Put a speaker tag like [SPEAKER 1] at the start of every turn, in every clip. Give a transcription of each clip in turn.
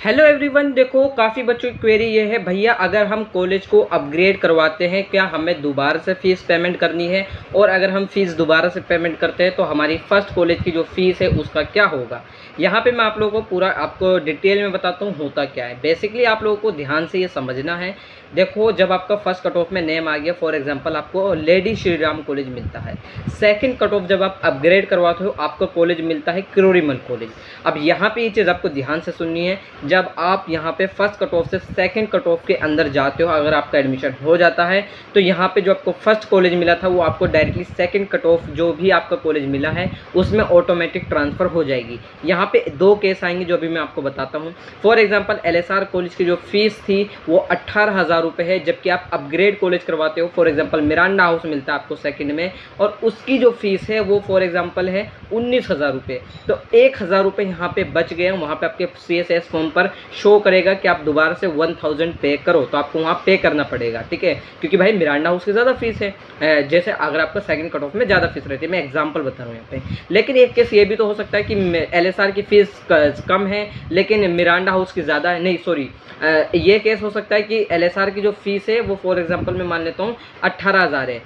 [SPEAKER 1] Hello everyone, देखो काफ़ी बच्चों की क्वेरी ये है, भैया अगर हम कॉलेज को अपग्रेड करवाते हैं क्या हमें दोबारा से फ़ीस पेमेंट करनी है, और अगर हम फ़ीस दोबारा से पेमेंट करते हैं तो हमारी फ़र्स्ट कॉलेज की जो फ़ीस है उसका क्या होगा। यहाँ पे मैं आप लोगों को पूरा आपको डिटेल में बताता हूँ होता क्या है। बेसिकली आप लोगों को ध्यान से ये समझना है। देखो, जब आपका फर्स्ट कट ऑफ में नेम आ गया, फॉर एग्जांपल आपको लेडी श्री राम कॉलेज मिलता है। सेकंड कट ऑफ जब आप अपग्रेड करवाते हो आपको कॉलेज मिलता है किरोड़ीमल कॉलेज। अब यहाँ पे ये चीज़ आपको ध्यान से सुननी है। जब आप यहाँ पे फर्स्ट कट ऑफ से सेकंड कट ऑफ के अंदर जाते हो, अगर आपका एडमिशन हो जाता है तो यहाँ पे जो आपको फर्स्ट कॉलेज मिला था वो आपको डायरेक्टली सेकंड कट ऑफ जो भी आपका कॉलेज मिला है उसमें ऑटोमेटिक ट्रांसफ़र हो जाएगी। यहाँ पे दो केस आएंगे जो अभी मैं आपको बताता हूँ। फॉर एग्जाम्पल LSR कॉलेज की जो फीस थी वो 18,000 रुपये है, जबकि आप अपग्रेड कॉलेज करवाते हो, फॉर एग्जाम्पल मिरांडा हाउस मिलता है आपको सेकंड में, और उसकी जो फीस है वो फॉर एग्जाम्पल है 19,000 रुपये। तो 1,000 रुपये यहाँ पे बच गए। वहाँ पे आपके CSS फॉर्म पर शो करेगा कि आप दोबारा से 1000 पे करो, तो आपको वहाँ पे करना पड़ेगा, ठीक है, क्योंकि भाई मिरांडा हाउस की ज़्यादा फीस है। जैसे अगर आपका सेकंड कट ऑफ में ज़्यादा फीस रहती है, मैं एग्जांपल बता रहा हूँ यहाँ पे। लेकिन एक केस ये भी तो हो सकता है कि LSR की फ़ीस कम है लेकिन मिरांडा हाउस की ज़्यादा है, नहीं सॉरी, ये केस हो सकता है कि LSR की जो फीस है वो फॉर एग्जाम्पल मैं मान लेता हूँ 18,000 है,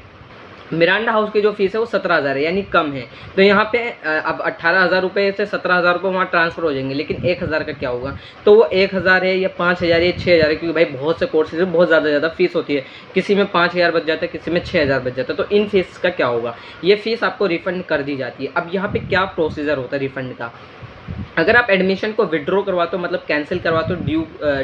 [SPEAKER 1] मिरांडा हाउस की जो फीस है वो 17,000 है, यानी कम है। तो यहाँ पे अब 18,000 रुपये से 17,000 रुपये वहाँ ट्रांसफ़र हो जाएंगे, लेकिन 1,000 का क्या होगा। तो वो 1,000 है या 5,000 या 6,000 है, क्योंकि भाई बहुत से कोर्सेज में बहुत ज़्यादा फीस होती है। किसी में 5,000 बच जाता है, किसी में 6,000 बच जाता है। तो इन फीस का क्या होगा, ये फ़ीस आपको रिफ़ंड कर दी जाती है। अब यहाँ पर क्या प्रोसीजर होता है रिफ़ंड का। अगर आप एडमिशन को विड्रॉ करवाते हो, मतलब कैंसिल करवाते हो,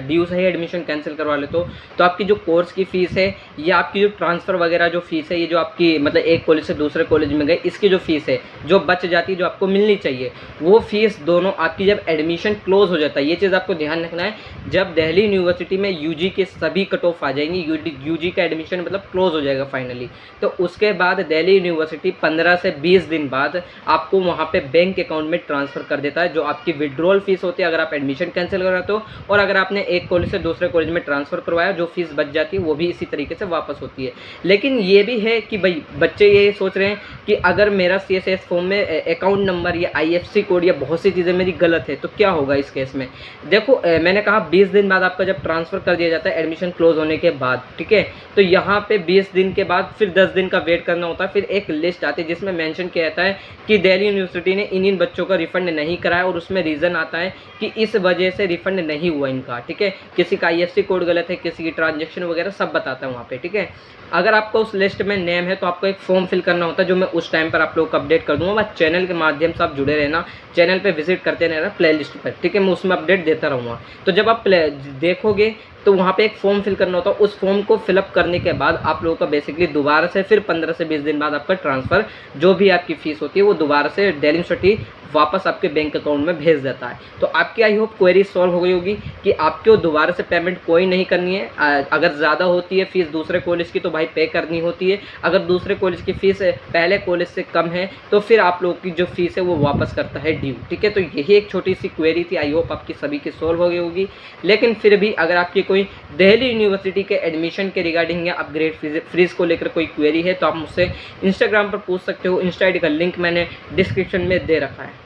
[SPEAKER 1] ड्यू से ही एडमिशन कैंसिल करवा लेते हो, तो आपकी जो कोर्स की फ़ीस है या आपकी जो ट्रांसफ़र वगैरह जो फ़ीस है, ये जो आपकी मतलब एक कॉलेज से दूसरे कॉलेज में गए, इसकी जो फ़ीस है जो बच जाती है, जो आपको मिलनी चाहिए, वो फ़ीस दोनों आपकी जब एडमिशन क्लोज़ हो जाता है, ये चीज़ आपको ध्यान रखना है। जब दिल्ली यूनिवर्सिटी में UG के सभी कट ऑफ आ जाएंगी, UG का एडमिशन मतलब क्लोज़ हो जाएगा फाइनली, तो उसके बाद दिल्ली यूनिवर्सिटी 15 से 20 दिन बाद आपको वहाँ पर बैंक अकाउंट में ट्रांसफ़र कर देता है, जो आपकी विड्रॉल फीस होती है अगर आप एडमिशन कैंसिल कराते हो, और अगर आपने एक कॉलेज से दूसरे कॉलेज में ट्रांसफ़र करवाया, जो फीस बच जाती है वो भी इसी तरीके से वापस होती है। लेकिन ये भी है कि भाई बच्चे ये सोच रहे हैं कि अगर मेरा CSS फॉर्म में अकाउंट नंबर या IFSC कोड या बहुत सी चीज़ें मेरी गलत है तो क्या होगा इस केस में। देखो, मैंने कहा 20 दिन बाद आपका जब ट्रांसफ़र कर दिया जाता है एडमिशन क्लोज होने के बाद, ठीक है, तो यहाँ पे 20 दिन के बाद फिर 10 दिन का वेट करना होता है। फिर एक लिस्ट आती है जिसमें मेंशन किया जाता है कि दिल्ली यूनिवर्सिटी ने इन बच्चों का रिफंड नहीं कराया, और उसमें रीज़न आता है कि इस वजह से रिफंड नहीं हुआ इनका, ठीक है। किसी का IFSC कोड गलत है, किसी की ट्रांजैक्शन वगैरह सब बताता है वहाँ पे, ठीक है। अगर आपको उस लिस्ट में नेम है तो आपको एक फॉर्म फिल करना होता है, जो मैं उस टाइम पर आप लोग को अपडेट कर दूँगा। बस चैनल के माध्यम से आप जुड़े रहना, चैनल पे विजिट करते रहना प्ले लिस्ट पर, ठीक है, मैं उसमें अपडेट देता रहूँगा। तो जब आप देखोगे तो वहाँ पे एक फॉर्म फिल करना होता है। उस फॉर्म को फिलअप करने के बाद आप लोगों का बेसिकली दोबारा से फिर 15 से 20 दिन बाद आपका ट्रांसफ़र जो भी आपकी फ़ीस होती है वो दोबारा से दिल्ली यूनिवर्सिटी वापस आपके बैंक अकाउंट में भेज देता है। तो आपकी आई होप क्वेरी सॉल्व हो गई होगी कि आपको दोबारा से पेमेंट कोई नहीं करनी है। अगर ज़्यादा होती है फ़ीस दूसरे कॉलेज की तो भाई पे करनी होती है। अगर दूसरे कॉलेज की फ़ीस पहले कॉलेज से कम है तो फिर आप लोगों की जो फ़ीस है वो वापस करता है ड्यू, ठीक है। तो यही एक छोटी सी क्वेरी थी, आई होप आपकी सभी की सॉल्व हो गई होगी। लेकिन फिर भी अगर आपकी कोई दिल्ली यूनिवर्सिटी के एडमिशन के रिगार्डिंग या अपग्रेड फीस को लेकर कोई क्वेरी है तो आप मुझसे इंस्टाग्राम पर पूछ सकते हो। इंस्टा ID का लिंक मैंने डिस्क्रिप्शन में दे रखा है।